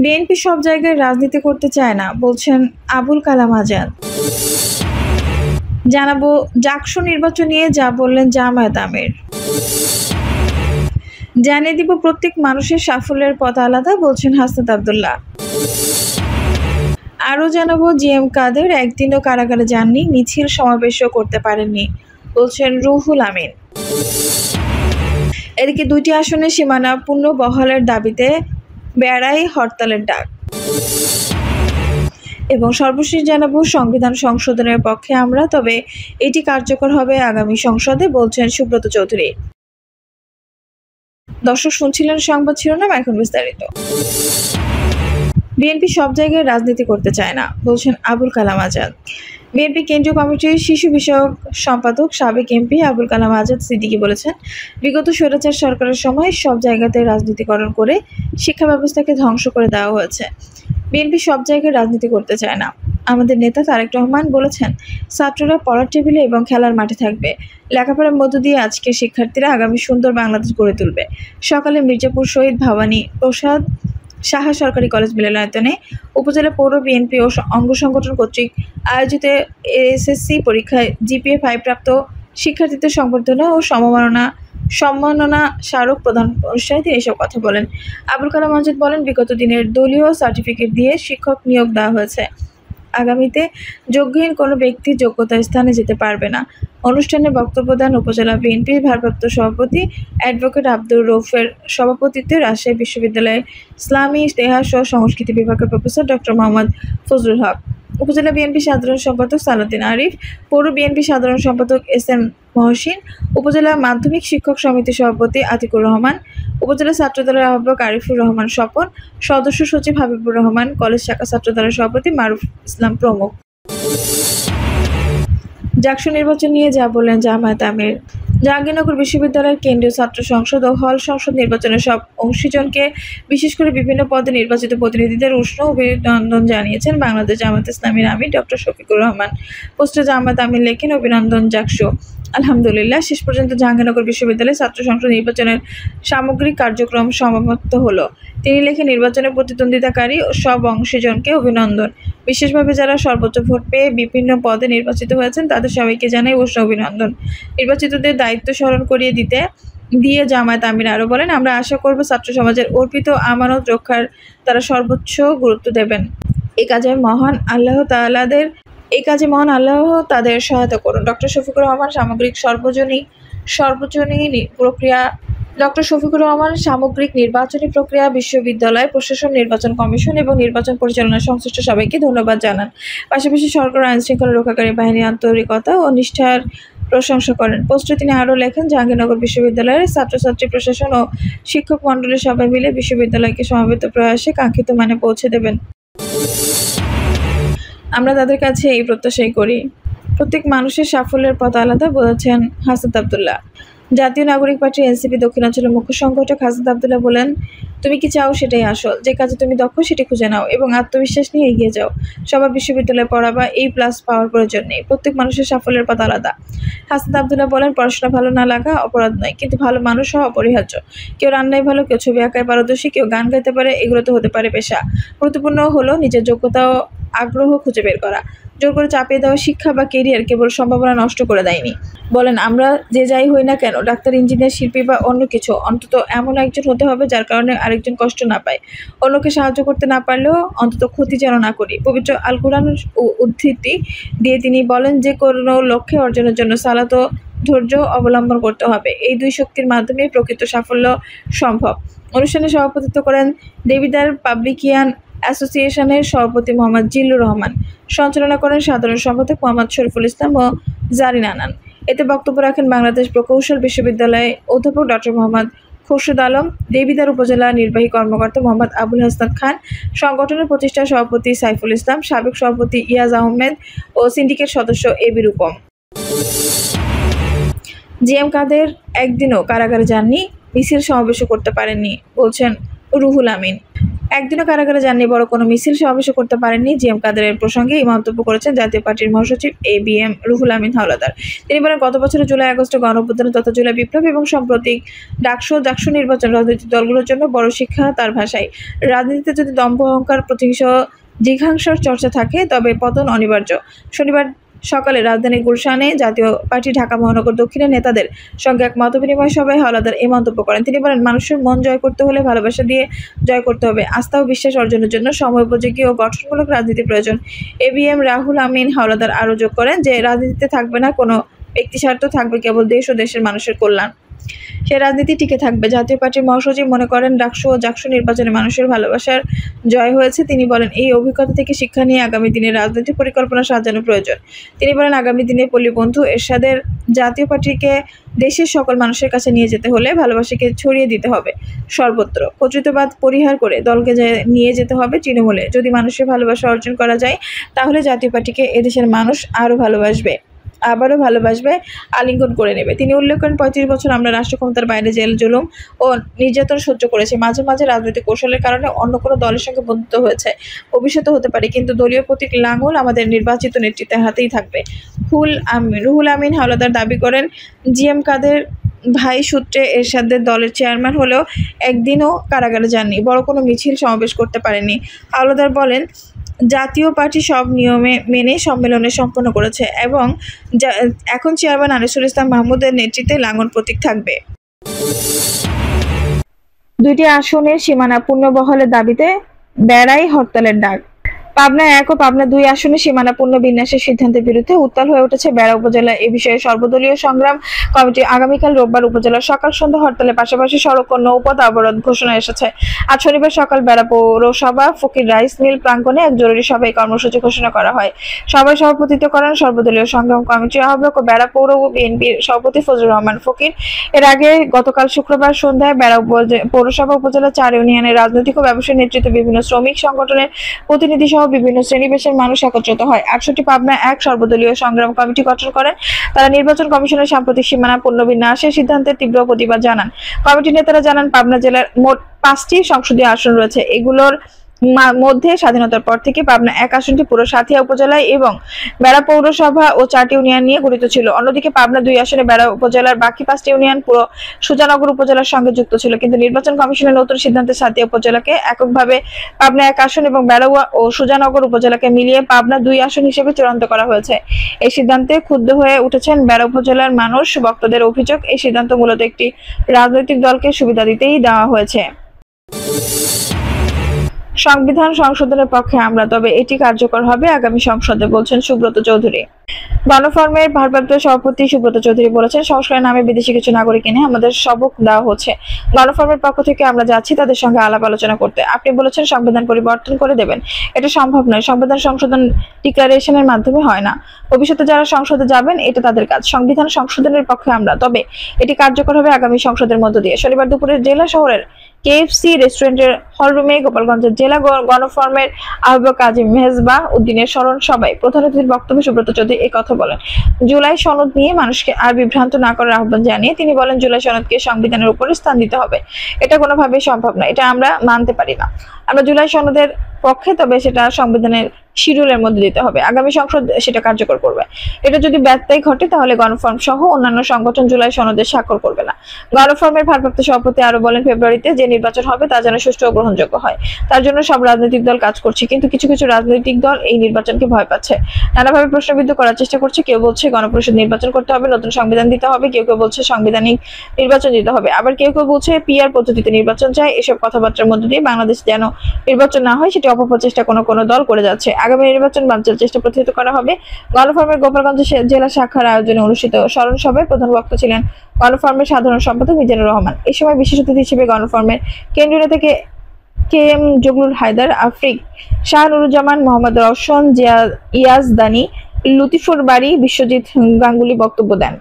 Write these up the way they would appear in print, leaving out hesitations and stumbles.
BNP সব জায়গায় রাজনীতি করতে চায় না, বলছেন আবুল কালাম আজাদ। জানাবো জাকসু নির্বাচন নিয়ে যা বললেন জামায়াত আমির। জানিয়ে দিব প্রত্যেক মানুষের সাফল্যের পথ আলাদা, বলছেন হাসনাত আব্দুল্লাহ। আরও জানাবো জিএম কাদের একদিনও কারাগারে যাননি, মিছিল সমাবেশও করতে পারেননি, বলছেন রুহুল আমিন। এদিকে 2টি আসনে সীমানা পুনর্বহালের দাবিতে বেড়াই হরতালের ডাক। এবং সর্বশেষ জানাবো সংবিধান সংশোধনের পক্ষে আমরা, তবে এটি কার্যকর হবে আগামী সংসদে, বলছেন সুব্রত চৌধুরী। দর্শক শুনছিলেন সংবাদ শিরোনাম, এখন বিস্তারিত। বিএনপি সব জায়গায় রাজনীতি করতে চায় না, বলছেন আবুল কালাম আজাদ। বিএনপি কেন্দ্রীয় কমিটির শিশু বিষয়ক সম্পাদক সাবেক এমপি আবুল কালাম আজাদ সিদ্দিকী বলেছেন, বিগত স্বৈরাচার সরকারের সময় সব জায়গাতে রাজনীতিকরণ করে শিক্ষা ব্যবস্থাকে ধ্বংস করে দেওয়া হয়েছে। বিএনপি সব জায়গায় রাজনীতি করতে চায় না। আমাদের নেতা তারেক রহমান বলেছেন, ছাত্ররা পড়ার টেবিলে এবং খেলার মাঠে থাকবে। লেখাপড়ার মধ্য দিয়ে আজকের শিক্ষার্থীরা আগামী সুন্দর বাংলাদেশ গড়ে তুলবে। সকালে মির্জাপুর শহীদ ভবানী প্রসাদ সাহা সরকারি কলেজ মিলনায়তনে উপজেলা পৌর বিএনপি ও অঙ্গ সংগঠন কর্তৃক আয়োজিত এসএসসি পরীক্ষায় জিপিএ 5 প্রাপ্ত শিক্ষার্থীদের সংবর্ধনা ও সম্মাননা স্মারক প্রদান অনুষ্ঠানে তিনি এসব কথা বলেন। আবুল কালাম আজাদ বলেন, বিগত দিনের দলীয় সার্টিফিকেট দিয়ে শিক্ষক নিয়োগ দেওয়া হয়েছে। আগামীতে যোগ্যহীন কোনো ব্যক্তি যোগ্যতার স্থানে যেতে পারবে না। অনুষ্ঠানে বক্তব্য দেন উপজেলা বিএনপির ভারপ্রাপ্ত সভাপতি অ্যাডভোকেট আব্দুর রৌফের সভাপতিত্বে রাজশাহী বিশ্ববিদ্যালয়ের ইসলামী ইতিহাস ও সংস্কৃতি বিভাগের প্রফেসর ডক্টর মোহাম্মদ ফজলুল হক, উপজেলা বিএনপি সাধারণ সম্পাদক সালাউদ্দিন আরিফ, পৌর বিএনপি সাধারণ সম্পাদক এস.এম. মহসিন, উপজেলা মাধ্যমিক শিক্ষক সমিতির সভাপতি আতিকুর রহমান, উপজেলা ছাত্রদলের আহ্বায়ক আরিফুর রহমান স্বপন, সদস্য সচিব হাবিবুর রহমান, কলেজ শাখা ছাত্রদলের সভাপতি মারুফ ইসলাম প্রমুখ। জাকসু নির্বাচন নিয়ে যা বললেন জামায়াত আমির। জাহাঙ্গীরনগর বিশ্ববিদ্যালয়ের কেন্দ্রীয় ছাত্র সংসদ ও হল সংসদ নির্বাচনের সব অংশীজনকে, বিশেষ করে বিভিন্ন পদে নির্বাচিত প্রতিনিধিদের উষ্ণ অভিনন্দন জানিয়েছেন বাংলাদেশ জামায়াতে ইসলামীর আমির ডক্টর শফিকুর রহমান। পোস্টে জামায়াত আমির লেখেন, অভিনন্দন জাকসু। আলহামদুলিল্লাহ, শেষ পর্যন্ত জাহাঙ্গীরনগর বিশ্ববিদ্যালয়ের ছাত্র সংসদ নির্বাচনের সামগ্রিক কার্যক্রম সমাপ্ত হলো। তিনি লেখেন, নির্বাচনে প্রতিদ্বন্দ্বিতাকারী সব অংশীজনকে অভিনন্দন। বিশেষভাবে যারা সর্বোচ্চ ভোট পেয়ে বিভিন্ন পদে নির্বাচিত হয়েছেন তাদের সবাইকে জানাই উষ্ণ অভিনন্দন। নির্বাচিতদের দায়িত্ব স্মরণ করিয়ে দিয়ে জামায়াত আমির আরও বলেন, আমরা আশা করব ছাত্র সমাজের অর্পিত আমানত রক্ষার তারা সর্বোচ্চ গুরুত্ব দেবেন। এই কাজে মহান আল্লাহ তাদের সহায়তা করুন। ডক্টর শফিকুর রহমান সামগ্রিক নির্বাচনী প্রক্রিয়া, বিশ্ববিদ্যালয় প্রশাসন, নির্বাচন কমিশন এবং নির্বাচন পরিচালনা সংশ্লিষ্ট সবাইকে ধন্যবাদ জানান। পাশাপাশি সরকার আইন শৃঙ্খলা রক্ষাকারী বাহিনীর আন্তরিকতা ও নিষ্ঠার প্রশংসা করেন। পোস্টে তিনি আরও লেখেন, জাহাঙ্গীরনগর বিশ্ববিদ্যালয়ের ছাত্রছাত্রী, প্রশাসন ও শিক্ষক মণ্ডলী সবাই মিলে বিশ্ববিদ্যালয়কে সমবেত প্রয়াসে কাঙ্ক্ষিত মানে পৌঁছে দেবেন। আমরা তাদের কাছে এই প্রত্যাশাই করি। প্রত্যেক মানুষের সাফল্যের পথ আলাদা, বলেছেন হাসনাত আব্দুল্লাহ। জাতীয় নাগরিক পার্টি এনসিপি দক্ষিণাঞ্চলের মুখ্য সংগঠক হাসনাত আব্দুল্লাহ বলেন, তুমি কি চাও সেটাই আসল। যে কাজে তুমি দক্ষ সেটি খুঁজে নাও এবং আত্মবিশ্বাস নিয়ে এগিয়ে যাও। সবার বিশ্ববিদ্যালয়ে পড়া বা A+ পাওয়ার প্রয়োজন নেই। প্রত্যেক মানুষের সাফল্যের পথ আলাদা। হাসনাত আব্দুল্লাহ বলেন, পড়াশোনা ভালো না লাগা অপরাধ নয়, কিন্তু ভালো মানুষ হওয়া অপরিহার্য। কেউ রান্নায় ভালো, কেউ ছবি আঁকায় পারদর্শী, কেউ গান গাইতে পারে, এগুলো তো হতে পারে পেশা। গুরুত্বপূর্ণ হলো নিজের যোগ্যতা ও আগ্রহ খুঁজে বের করা। জোর করে চাপিয়ে দেওয়া শিক্ষা বা কেরিয়ার কেবল সম্ভাবনা নষ্ট করে দেয়নি। বলেন, আমরা যে যাই হই না কেন, ডাক্তার, ইঞ্জিনিয়ার, শিল্পী বা অন্য কিছু, অন্তত এমন একজন হতে হবে যার কারণে আরেকজন কষ্ট না পায়। অন্যকে সাহায্য করতে না পারলেও অন্তত ক্ষতি যেন না করি। পবিত্র আল কুরআন উদ্ধৃতি দিয়ে তিনি বলেন, যে কোনো লক্ষ্যে অর্জনের জন্য সালাত ও ধৈর্য অবলম্বন করতে হবে। এই 2 শক্তির মাধ্যমে প্রকৃত সাফল্য সম্ভব। অনুষ্ঠানে সভাপতিত্ব করেন দেবিদ্বার পাবলিকিয়ান অ্যাসোসিয়েশনের সভাপতি মোহাম্মদ জিল্লুর রহমান। সঞ্চালনা করেন সাধারণ সম্পাদক মোহাম্মদ শরীফুল ইসলাম ও জারিন আনান। এতে বক্তব্য রাখেন বাংলাদেশ প্রকৌশল বিশ্ববিদ্যালয়ের অধ্যাপক ডক্টর মোহাম্মদ খোরশেদ আলম, দেবিদ্বার উপজেলা নির্বাহী কর্মকর্তা মোহাম্মদ আবুল হাসনাত খান, সংগঠনের প্রতিষ্ঠা সভাপতি সাইফুল ইসলাম, সাবেক সভাপতি ইয়াজ আহমেদ ও সিন্ডিকেট সদস্য এবি রূপম। জিএম কাদের একদিনও কারাগারে যাননি, মিছিল সমাবেশও করতে পারেননি, বলছেন রুহুল আমিন। একদিনও কারাগারে যাননি, বড় কোনো মিছিল সমাবেশ করতে পারেননি। জিএম কাদেরের প্রসঙ্গে এই মন্তব্য করেছেন জাতীয় পার্টির মহাসচিব ABM রুহুল আমিন হাওলাদার। তিনি বলেন, গত বছরের জুলাই আগস্টে গণঅভ্যুত্থান তথা জুলাই বিপ্লব এবং সাম্প্রতিক ডাকসু নির্বাচন রাজনৈতিক দলগুলোর জন্য বড় শিক্ষা। তার ভাষায়, রাজনীতিতে যদি দম্ভ, অহংকার, জিঘাংসার চর্চা থাকে তবে পতন অনিবার্য। শনিবার সকালে রাজধানীর গুলশানে জাতীয় পার্টি ঢাকা মহানগর দক্ষিণের নেতাদের সঙ্গে এক মতবিনিময় সভায় হাওলাদার এই মন্তব্য করেন। তিনি বলেন, মানুষের মন জয় করতে হলে ভালোবাসা দিয়ে জয় করতে হবে। আস্থা ও বিশ্বাস অর্জনের জন্য সময়োপযোগী ও গঠনমূলক রাজনীতি প্রয়োজন। ABM রাহুল আমিন হাওলাদার আরও যোগ করেন যে রাজনীতিতে থাকবে না কোনো ব্যক্তিস্বার্থ, থাকবে কেবল দেশ ও দেশের মানুষের কল্যাণ। সে রাজনীতি টিকে থাকবে। জাতীয় পার্টির মহাসচিব মনে করেন, ডাকসু নির্বাচনে মানুষের ভালোবাসার জয় হয়েছে। তিনি বলেন, এই অভিজ্ঞতা থেকে শিক্ষা নিয়ে আগামী দিনে রাজনৈতিক পরিকল্পনা সাজানো প্রয়োজন। তিনি বলেন, আগামী দিনে পল্লীবন্ধু এরশাদের জাতীয় পার্টিকে দেশের সকল মানুষের কাছে নিয়ে যেতে হলে ভালোবাসাকে ছড়িয়ে দিতে হবে সর্বত্র। কর্তৃত্ববাদ পরিহার করে দলকে নিয়ে যেতে হবে তৃণমূলে। যদি মানুষের ভালোবাসা অর্জন করা যায় তাহলে জাতীয় পার্টিকে এদেশের মানুষ আবারও ভালোবাসবে, আলিঙ্গন করে নেবে। তিনি উল্লেখ করেন, ৩৫ বছর আমরা রাষ্ট্র ক্ষমতার বাইরে জেল, জুলুম ও নির্যাতন সহ্য করেছি। মাঝে মাঝে রাজনৈতিক কৌশলের কারণে অন্য কোনো দলের সঙ্গে বন্ধুত্ব হয়েছে, ভবিষ্যতে হতে পারে, কিন্তু দলীয় প্রতীক লাঙল আমাদের নির্বাচিত নেতৃত্বের হাতেই থাকবে। রুহুল আমিন হাওলাদার দাবি করেন, জিএম কাদের ভাই সূত্রে এরশাদের দলের চেয়ারম্যান হলেও একদিনও কারাগারে যাননি, বড় কোনো মিছিল সমাবেশ করতে পারেননি। হাওলাদার বলেন, জাতীয় পার্টি সব নিয়মে মেনে সম্মেলনে সম্পন্ন করেছে এবং এখন চেয়ারম্যান আনিসুল ইসলাম মাহমুদের নেতৃত্বে লাঙল প্রতীক থাকবে। 2টি আসনের সীমানা পুনর্বহালের দাবিতে বেড়াই হরতালের ডাক। পাবনা 1 ও পাবনা 2 আসনে সীমানা পুনর্বিন্যাসের সিদ্ধান্তের বিরুদ্ধে উত্তাল হয়ে উঠেছে বেড়া উপজেলা। এ বিষয়ে সর্বদলীয় সংগ্রাম কমিটি আগামীকাল রোববার উপজেলার সকাল সন্ধ্যা হরতালের পাশাপাশি সড়ক ও নৌপথ অবরোধ ঘোষণা এসেছে। আজ শনিবার সকাল বেড়া পৌরসভা ফকির রাইস মিল প্রাঙ্গণে এক জরুরি সভায় কর্মসূচি ঘোষণা করা হয়। সভায় সভাপতিত্ব করেন সর্বদলীয় সংগ্রাম কমিটির আহ্বায়ক ও বেড়া পৌর বিএনপির সভাপতি ফজলুর রহমান ফকির। এর আগে গতকাল শুক্রবার সন্ধ্যায় বেড়া পৌরসভা উপজেলা 4 ইউনিয়নের রাজনৈতিক ও ব্যবসায়ী নেতৃত্ব, বিভিন্ন শ্রমিক সংগঠনের প্রতিনিধি সহ বিভিন্ন শ্রেণী-পেশার মানুষ একত্রিত হয়। 68 পাবনা 1 সর্বদলীয় সংগ্রাম কমিটি গঠন করেন। তারা নির্বাচন কমিশনের সাম্প্রতিক সীমানা পুনর্বিন্যাসের সিদ্ধান্তের তীব্র প্রতিবাদ জানান। কমিটির নেতারা জানান, পাবনা জেলার মোট 5টি সংসদীয় আসন রয়েছে। এগুলোর মধ্যে স্বাধীনতার পর থেকে পাবনা 1 আসনটি পুরো সাঁথিয়া উপজেলায় এবং বেড়া পৌরসভা ও 4টি ইউনিয়ন নিয়ে গঠিত ছিল। অন্যদিকে পাবনা 2 আসনে বেড়া উপজেলার বাকি 5টি ইউনিয়ন পুরো সুজানগর উপজেলার সঙ্গে যুক্ত ছিল, কিন্তু নির্বাচন কমিশনের নতুন সিদ্ধান্তে সাঁথিয়া উপজেলাকে এককভাবে পাবনা 1 আসন এবং বেড়া ও সুজানগর উপজেলাকে মিলিয়ে পাবনা 2 আসন হিসেবে চূড়ান্ত করা হয়েছে। এই সিদ্ধান্তে ক্ষুব্ধ হয়ে উঠেছেন বেড়া উপজেলার মানুষ। বক্তাদের অভিযোগ, এই সিদ্ধান্ত মূলত একটি রাজনৈতিক দলকে সুবিধা দিতেই দেওয়া হয়েছে। সংবিধান সংশোধনের পক্ষে আমরা, তবে এটি কার্যকর হবে আগামী সংসদে, বলছেন সুব্রত চৌধুরী। গণফোরামের ভারপ্রাপ্ত সভাপতি সুব্রত চৌধুরী বলেছেন, সংস্কারের নামে বিদেশি কিছু নাগরিক এনে আমাদের সবক দেওয়া হচ্ছে। গণফোরামের পক্ষ থেকে আমরা যাচ্ছি তাদের সঙ্গে আলাপ আলোচনা করতে। আপনি বলেছেন সংবিধান পরিবর্তন করে দেবেন, এটা সম্ভব নয়। সংবিধান সংশোধন ডিক্লারেশনের মাধ্যমে হয় না। ভবিষ্যতে যারা সংসদে যাবেন এটা তাদের কাজ। সংবিধান সংশোধনের পক্ষে আমরা, তবে এটি কার্যকর হবে আগামী সংসদের মধ্য দিয়ে। শনিবার দুপুরে জেলা শহরের KFC রেস্টুরেন্টের হলরুমে গোপালগঞ্জের জেলা গণফোরামের আহ্বায়ক কাজী মেজবাহ উদ্দিনের স্মরণ সভায় প্রধান অতিথির বক্তব্যে সুব্রত চৌধুরী এই কথা বলেন। জুলাই সনদ নিয়ে মানুষকে আর বিভ্রান্ত না করার আহ্বান জানিয়ে তিনি বলেন, জুলাই সনদকে সংবিধানের উপরে স্থান দিতে হবে, এটা কোনোভাবেই সম্ভব না, এটা আমরা মানতে পারি না। আমরা জুলাই সনদের পক্ষে, তবে সেটা সংবিধানের শিডিউলের মধ্যে দিতে হবে। আগামী সংসদ সেটা কার্যকর করবে। এটা যদি ব্যত্যয় ঘটে তাহলে গণফোরাম সহ অন্যান্য সংগঠন জুলাই সনদে স্বাক্ষর করবে না। গণফোরামের ভারপ্রাপ্ত সভাপতি আরো বলেন, ফেব্রুয়ারিতে যে নির্বাচন হবে তা যেন সুষ্ঠু ও গ্রহণযোগ্য হয়, তার জন্য সব রাজনৈতিক দল কাজ করছে, কিন্তু কিছু কিছু রাজনৈতিক দল এই নির্বাচনকে ভয় পাচ্ছে, নানাভাবে প্রশ্নবিদ্ধ করার চেষ্টা করছে। কেউ বলছে গণপরিষদ নির্বাচন করতে হবে, নতুন সংবিধান দিতে হবে, কেউ কেউ বলছে সাংবিধানিক নির্বাচন দিতে হবে, আবার কেউ কেউ বলছে PR পদ্ধতিতে নির্বাচন চায়। এসব কথাবার্তার মধ্য দিয়ে বাংলাদেশ যেন নির্বাচন না হয় সেটি অপপ্রচেষ্টা কোনো দল করে যাচ্ছে। আগামী নির্বাচন বানচাল চেষ্টা প্রতিহত করা হবে। গণফোরামের গোপালগঞ্জ জেলা শাখার আয়োজনে অনুষ্ঠিত স্মরণ সভায় প্রধান বক্তা ছিলেন গণফোরামের সাধারণ সম্পাদক মিজানুর রহমান। এই সময় বিশেষ অতিথি হিসেবে গণফোরামের কেন্দ্রীয় নেতা KM জগলুল হায়দার, আফ্রিক শাহনুরুজ্জামান, মোহাম্মদ রওশন, ইয়াজদানি, লতিফুর বাড়ি, বিশ্বজিৎ গাঙ্গুলি বক্তব্য দেন।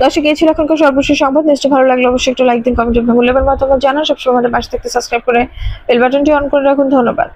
দর্শক, এই ছিল এখনকার সর্বশেষ সংবাদ। নিশ্চয়ই ভালো লাগলে অবশ্যই একটু লাইক দিন, কমেন্ট, মূল্যবান মতামত জানান। সবসময় আমাদের পাশে থাকতে সাবস্ক্রাইব করে বেল বাটনটি অন করে রাখুন। ধন্যবাদ।